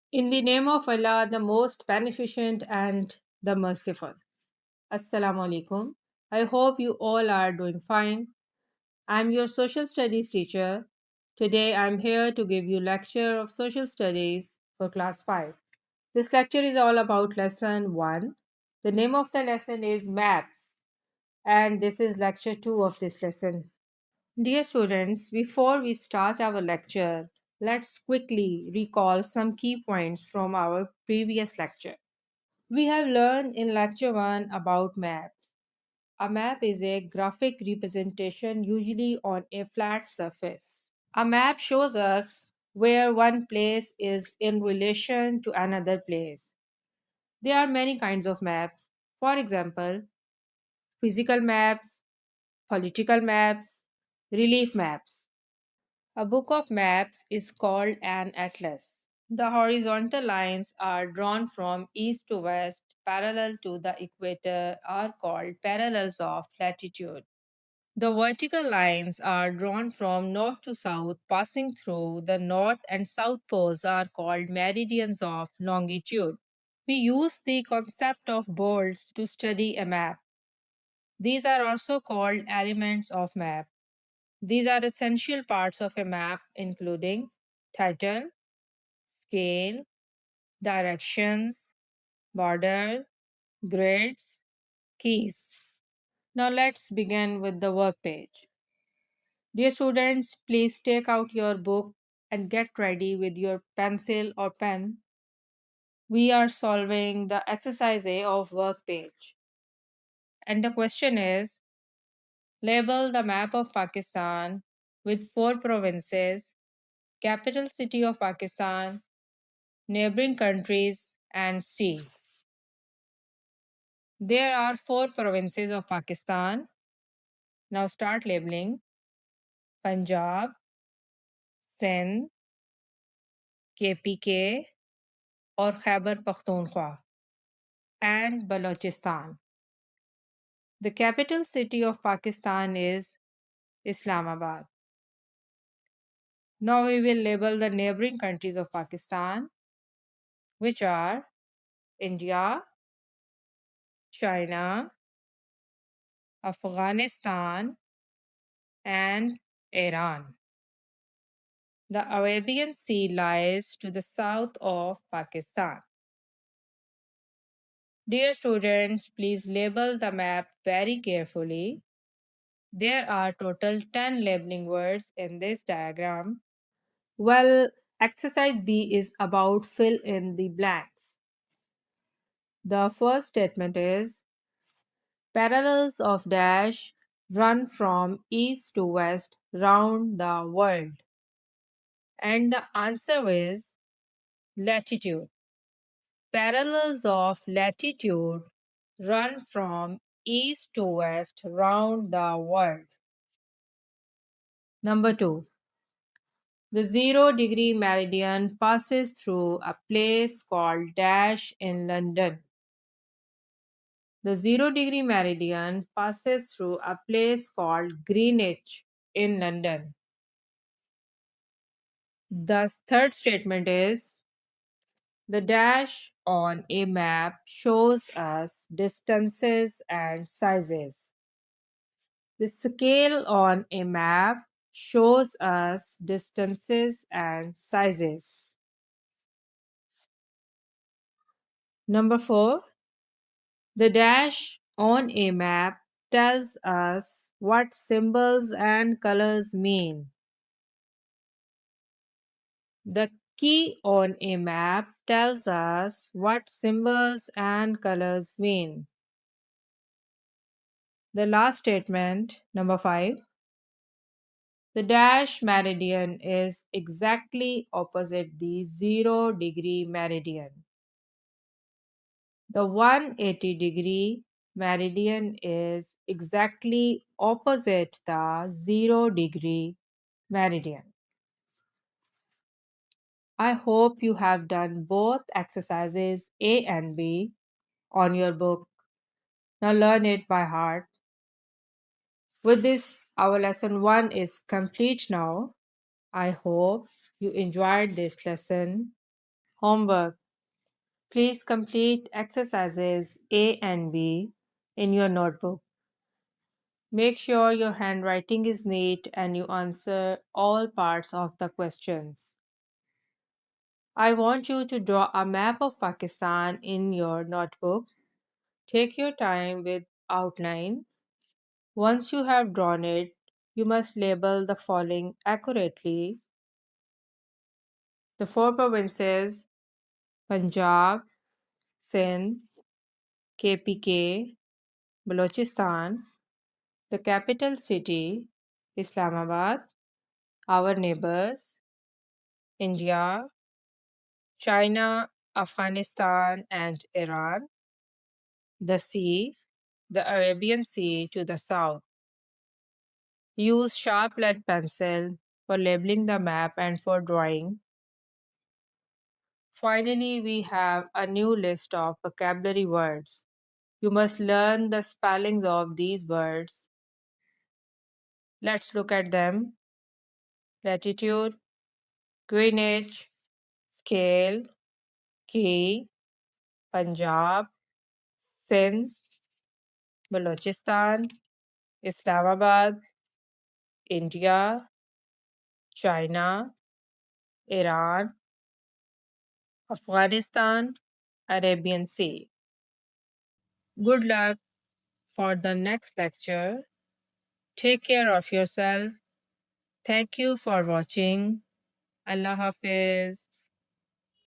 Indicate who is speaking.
Speaker 1: In the name of Allah, the most beneficent and the merciful. Assalamu alaikum. I hope you all are doing fine. I'm your social studies teacher. Today I'm here to give you lecture of social studies for class 5. This lecture is all about lesson 1. The name of the lesson is maps and this is lecture 2 of this lesson. Dear students, before we start our lecture, let's quickly recall some key points from our previous lecture. We have learned in lecture 1 about maps. A map is a graphic representation usually on a flat surface. A map shows us where one place is in relation to another place. There are many kinds of maps. For example, physical maps, political maps, relief maps. A book of maps is called an atlas. The horizontal lines are drawn from east to west, parallel to the equator, are called parallels of latitude. The vertical lines are drawn from north to south, passing through the north and south poles, are called meridians of longitude. We use the concept of bolts to study a map. These are also called elements of map. These are essential parts of a map, including title, scale, directions, border, grids, keys. Now let's begin with the work page. Dear students, please take out your book and get ready with your pencil or pen. We are solving the exercise A of work page. And the question is label the map of Pakistan with four provinces, capital city of Pakistan, neighboring countries, and sea. There are four provinces of Pakistan. Now start labeling Punjab, Sindh, KPK, or Khyber Pakhtunkhwa, and Balochistan. The capital city of Pakistan is Islamabad. Now we will label the neighboring countries of Pakistan, which are India, China, Afghanistan, and Iran. The Arabian Sea lies to the south of Pakistan. Dear students, please label the map very carefully. There are total 10 labeling words in this diagram. Well, exercise B is about fill in the blanks. The first statement is parallels of dash run from east to west round the world. And the answer is latitude. Parallels of latitude run from east to west round the world. Number 2. The 0 degree meridian passes through a place called Dash in London. The 0 degree meridian passes through a place called Greenwich in London. The third statement is the dash on a map shows us distances and sizes. The scale on a map shows us distances and sizes. Number 4, the dash on a map tells us what symbols and colors mean. The key on a map tells us what symbols and colors mean. The last statement, number 5, the dash meridian is exactly opposite the 0 degree meridian. The 180 degree meridian is exactly opposite the 0 degree meridian. I hope you have done both exercises A and B on your book. Now learn it by heart. With this, our lesson 1 is complete now. I hope you enjoyed this lesson. Homework. Please complete exercises A and B in your notebook. Make sure your handwriting is neat and you answer all parts of the questions. I want you to draw a map of Pakistan in your notebook. Take your time with outline. Once you have drawn it, you must label the following accurately: the four provinces: Punjab, Sindh, KPK, Balochistan, the capital city, Islamabad, our neighbors, India, China, Afghanistan, and Iran, the sea, the Arabian Sea to the south. Use sharp lead pencil for labeling the map and for drawing. Finally, we have a new list of vocabulary words. You must learn the spellings of these words. Let's look at them: latitude, Greenwich, scale, key, Punjab, Sindh, Balochistan, Islamabad, India, China, Iran, Afghanistan, Arabian Sea. Good luck for the next lecture. Take care of yourself. Thank you for watching. Allah Hafiz.